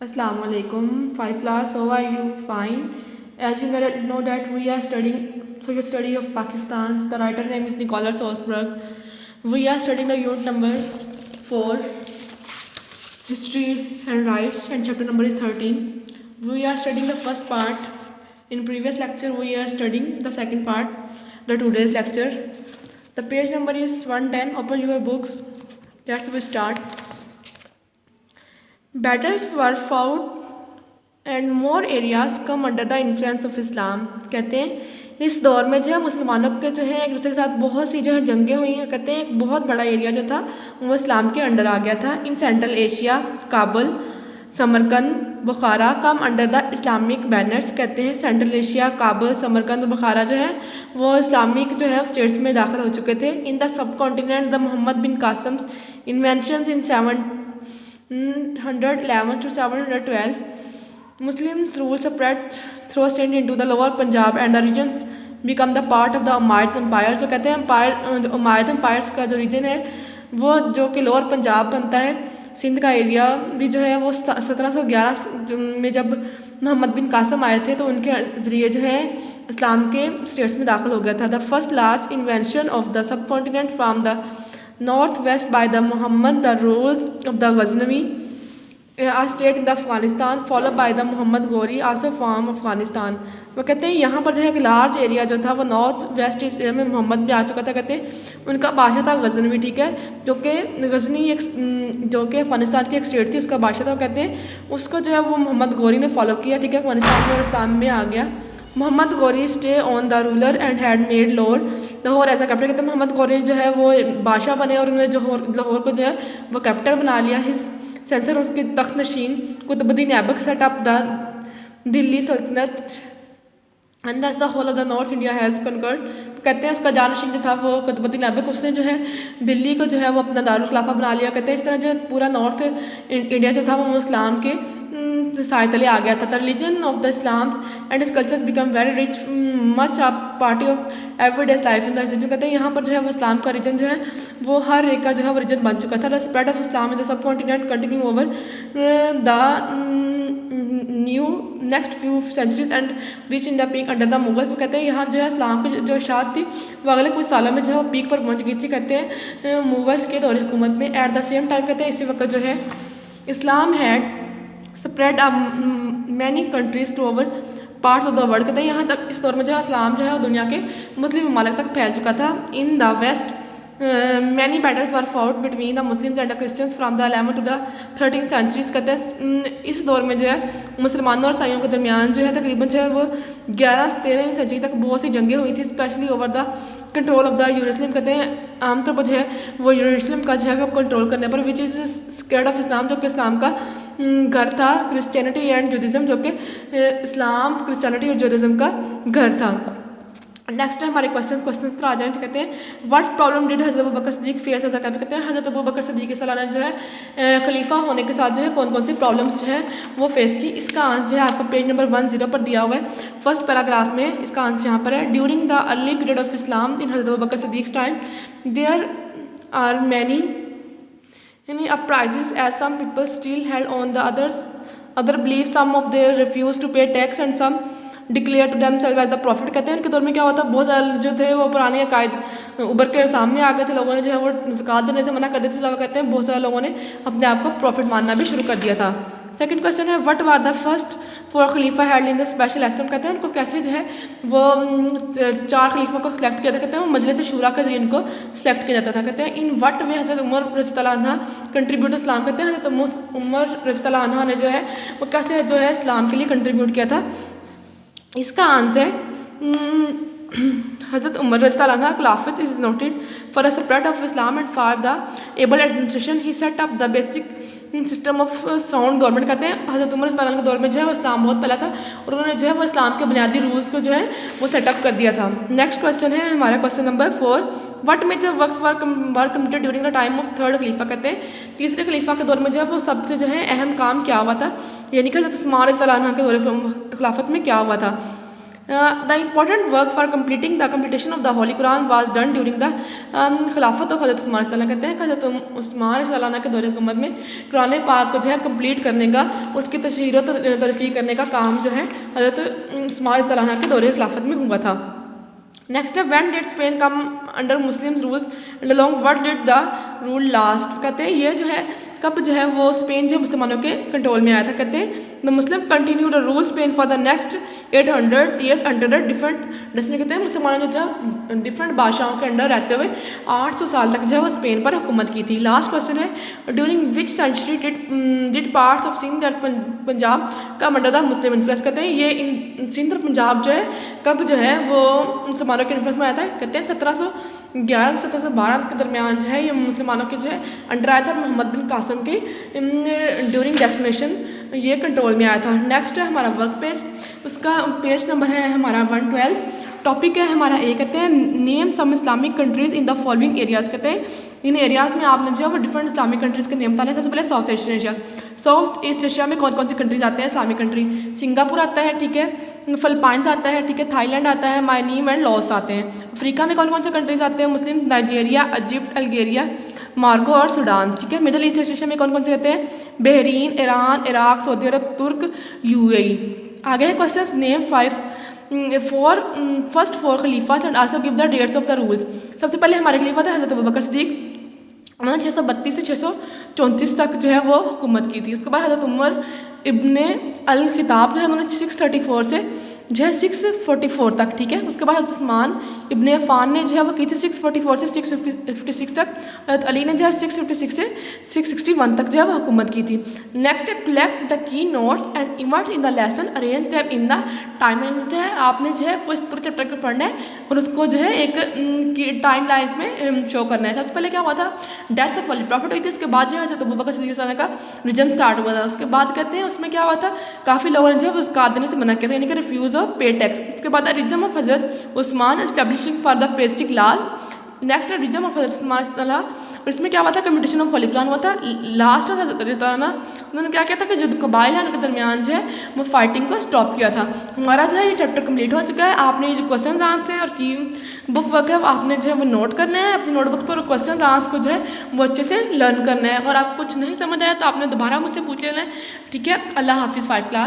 Assalamu alaikum. 5 class. How are you? Fine. As you know that we are studying social study of Pakistan. The writer name is Nicholas Osberg. We are studying the unit number 4, history and rights, and chapter number is 13. We are studying the first part. In previous lecture we are studying the second part, the today's lecture. The page number is 110. Open your books. Let's start. Battles were fought and more areas come under the influence of Islam. कहते हैं इस दौर में जो है मुसलमानों के जो है एक दूसरे के साथ बहुत सी जो है जंगें हुई हैं। कहते हैं एक बहुत बड़ा एरिया जो था वो इस्लाम के अंडर आ गया था। In central Asia Kabul Samarkand Bukhara come under the Islamic banners. कहते हैं सेंट्रल एशिया काबुल समरकंद बुखारा जो है वो इस्लामिक जो है स्टेट्स में दाखिल हो चुके थे। In the subcontinent the Muhammad bin Qasim's inventions in 711 to 712 Muslims rule spread through into the lower Punjab and the regions become the part of the Umayyad Empire। तो कहते हैं उमायद एम्पायर्स का जो रीजन है वो जो कि लोअर पंजाब बनता है, सिंध का एरिया भी जो है वो 1711 में जब मोहम्मद बिन कासम आए थे तो उनके ज़रिए जो है इस्लाम के स्टेट्स में दाखिल हो गया था। The first large invention of the subcontinent from the north west by the Mohammad the rule of the Ghaznavi state in the Afghanistan follow by the Mohammad Ghori also from Afghanistan. वो कहते हैं यहाँ पर जो है एक लार्ज एरिया जो था वो नॉर्थ वेस्ट एरिया में मोहम्मद भी आ चुका था। कहते हैं उनका बादशाह था गजनवी, ठीक है, जो कि गजनी एक जो कि अफगानिस्तान की एक स्टेट थी उसका बादशाह था। कहते हैं उसको जो है वो मोहम्मद गौरी ने फॉलो किया, ठीक है, अफगानिस्तान में और इस्लाम में आ गया। Mohammad Ghori stay on the ruler and had made Lahore as a capital. कहते हैं मोहम्मद गौरी जो है वो बादशाह बने और उन्होंने लाहौर को जो है वो कैपिटल बना लिया। हिज सेंसर उसके तख्त नशीन Qutbuddin Aibak set up the Delhi सल्तनत and the whole of the north India has conquered. कहते हैं उसका जानशीन जो था वो कुतुबुद्दीन ऐबक, उसने जो है दिल्ली को जो है वो अपना दारुल खिलाफा बना लिया। कहते हैं इस तरह जो पूरा नॉर्थ इंडिया जो था वो इस्लाम के साय तले आ गया था। The religion of the Islams and his cultures become very rich much a party of everydays life in the region. कहते हैं यहाँ पर जो है वो इस्लाम का रीजन जो है वो हर एक का जो है वो रीजन बन चुका था। The spread of Islam in the subcontinent continue over the new next few centuries and reach in the peak under the Mughals. कहते हैं यहाँ जो है इस्लाम की जो शाद थी वो अगले कुछ सालों में जो है वो पीक पर पहुँच गई थी। कहते हैं मुगल्स के दौर हुकूमत में। एट द सेम टाइम कहते हैं इसी वक्त जो है Islam had spread many countries to over part of the world. कहते हैं यहाँ तक इस दौर में जो है इस्लाम जो है दुनिया के मुस्लिम ममालिक तक फैल चुका था। In the west many battles were fought between the Muslims and the Christians from the 11th to the 13th centuries. कहते हैं इस दौर में जो है मुसलमानों और ईसाइयों के दरमियान जो है तकरीबन जो है वो 11 से 13वीं सेंचुरी तक बहुत सी जंगें हुई थी, specially over the control of the यरूशलेम। कहते हैं आमतौर पर जो है वो यरूशलेम का जो है वो कंट्रोल करने पर, which is scared of Islam, जो कि इस्लाम का घर था, क्रिश्चियनिटी एंड जुडिज़म, जो कि इस्लाम क्रिश्चियनिटी और जुडिज़म का घर था। नेक्स्ट है हमारे क्वेश्चन पर आ जाए। कहते हैं what problem did Hazrat Abu Bakr Siddiq face as a capital. कहते हैं हज़रत अबू बकर सिद्दीक़ सल्लल्लाहु अलैहि वसल्लम जो है खलीफा होने के साथ जो है कौन कौन सी प्रॉब्लम्स जो है वो फेस की। इसका आंसर जो है आपको पेज नंबर 10 पर दिया हुआ है, फर्स्ट पैराग्राफ में इसका आंसर यहाँ पर है। During the early period of Islam in Hazrat Abu Bakr Siddiq time there are many uprisings as some people still held on the other beliefs, some of them refused to pay tax and some declared to themselves as the prophet। कहते हैं उनके दौर में क्या हुआ था, बहुत ज़्यादा जो थे वो पुराने अकायद उभर के सामने आ गए थे। लोगों ने जो है वो ज़कात देने से मना कर दिया था। कहते हैं बहुत सारे लोगों ने अपने आप को प्रॉफिट मानना भी शुरू कर दिया था। सेकंड क्वेश्चन है what were the first 4 Khalifa held in the special esteem. कहते हैं उनको कैसे जो है वो 4 खलीफों को सिलेक्ट किया था। कहते हैं वो मजलिस शूरा के जरिए इनको सिलेक्ट किया जाता था। कहते हैं इन व्हाट वे हज़रत उमर रज़ियल्लाहु अन्हा कंट्रीब्यूट इस्लाम। कहते हैं हज़रत उमर रज़ियल्लाहु अन्हा ने जो है वो कैसे जो है इस्लाम के लिए कंट्रीब्यूट किया था। इसका आंसर हज़रत उमर रज़ियल्लाहु अन्हु खिलाफत is noted for the spread of Islam and for the able administration he set up the basic system of sound government. कहते हैं हज़रत उमर रज़ियल्लाहु अन्हु के दौर में जो है वो इस्लाम बहुत पहला था और उन्होंने जो है वो इस्लाम के बुनियादी रूल्स को जो है वो सेटअप कर दिया था। नेक्स्ट क्वेश्चन है हमारा question number 4 what major works were completed during the time of third खलीफा। कहते हैं तीसरे खलीफा के दौर में जो है वो सबसे जो है अहम काम क्या हुआ था, यानी कि हज़रत उस्मान रज़ियल्लाहु अन्हु के दौर खिलाफत में क्या हुआ था। The important work for completing the completion of the holy Quran was done during the खिलाफत ऑफ हज़रत उस्मान सल्लल्लाहु कहते हैं कि हज़रत उस्मान सल्लल्लाहु के दौरे हुकूमत में कुरान पाक को जो है कम्प्लीट करने का, उसकी तशहीर और तरफ़ी करने का काम जो है हज़रत उस्मान सल्लल्लाहु के दौरे खिलाफत में हुआ था। नेक्स्ट है when did Spain come under Muslim rules and along what did the rule last. कहते हैं ये जो है कब जो है वो स्पेन जो मुसलमानों के कंट्रोल में आया था। कहते हैं the Muslim continue the rule Spain for the next 800 years under the different destiny. कहते हैं मुसलमानों जो है डिफरेंट बादशाहों के अंडर रहते हुए 800 साल तक जो है वो स्पेन पर हुकूमत की थी। लास्ट क्वेश्चन है during which century did parts of Sindh that Punjab come under the Muslim influence. कहते हैं ये सिंध और पंजाब जो है कब जो है वो मुसलमानों के इन्फ्लुएंस में आया था। कहते हैं 1711 से 1712 के दरमियान जो है ये मुसलमानों के जो है अंडर आया था। मोहम्मद बिन कासिम के ड्यूरिंग डेस्टिनेशन ये कंट्रोल में आया था। नेक्स्ट है हमारा वर्क पेज, उसका पेज नंबर है हमारा 112। टॉपिक है हमारा ए, कहते हैं name some Islamic countries in the following areas. कहते हैं इन एरियाज़ में आपने जो है वो डिफरेंट इस्लामिक कंट्रीज़ के नेम बताने। सबसे पहले South East Asia. South East Asia में कौन कौन सी कंट्रीज़ आते हैं इस्लामिक कंट्री? सिंगापुर आता है, ठीक है, फिलिपाइंस आता है, ठीक है, थाईलैंड आता है, मायनीम एंड लॉस आते हैं। अफ्रीका में कौन कौन से कंट्रीज़ आते हैं? मुस्लिम, नाइजीरिया, इजिप्ट, अल्जीरिया, मार्को और सूडान, ठीक है। मिडिल ईस्ट एशिया में कौन कौन से कहते हैं? Bahrain, Iran, Iraq, Saudi Arab, Turk, UAE. आगे है क्वेश्चन नेम 5 फॉर फर्स्ट 4 खलीफास and also give the dates of the rules. सबसे पहले हमारे खलीफा थे हज़रत अबू बकर सिद्दीक, उन्होंने 632 से 634 तक जो है वो हुकूमत की थी। उसके बाद हज़रत उमर इब्ने अल खिताब जो है उन्होंने 634 से जो है 644 तक, ठीक है। उसके बाद हज़रत उस्मान इब्ने अफ़ान ने जो है वो की थी 644 से 656 तक। हज़रत अली ने जो है 656 से 661 तक जो है वो हुकूमत की थी। Next collect the key notes and emerge in the lesson arrange them in the time. जो है आपने जो है वो इस पूरे चैप्टर को पढ़ना है और उसको जो है एक टाइम लाइन्स में शो करना है। सबसे पहले क्या हुआ था? डेथ ऑफ होली प्रॉफिट हुई थी। उसके बाद जो है हज़रत अबू बकर सिद्दीक़ का रिजम स्टार्ट हुआ था। उसके बाद कहते हैं उसमें क्या हुआ था? काफ़ी लोगों ने जो है वो ज़कात देने से मना किया था, यानी कि रिफ्यूज़ ऑफ पे टैक्स। उसके बाद regime of Hazrat Usman establishing for the basic law. Next है रिजम ऑफ हज़रत उस्मान, और इसमें क्या हुआ था? कम्पिटिशन ऑफ होली कुरान हुआ था। लास्ट में हज़रत उन्होंने क्या किया था कि जो कबाइल है उनके दरमियान जो है वो फाइटिंग को स्टॉप किया था। हमारा जो है ये चैप्टर कंप्लीट हो चुका है। आपने ये जो क्वेश्चन आंसर है और की बुक वर्क है आपने जो है वो नोट करना है अपनी नोटबुक पर, क्वेश्चन आंसर को जो है वो अच्छे से लर्न करना है। और आप कुछ नहीं समझ आया तो आपने दोबारा मुझसे पूछ लेना है, ठीक है। अल्लाह हाफिज़। 5 क्लास।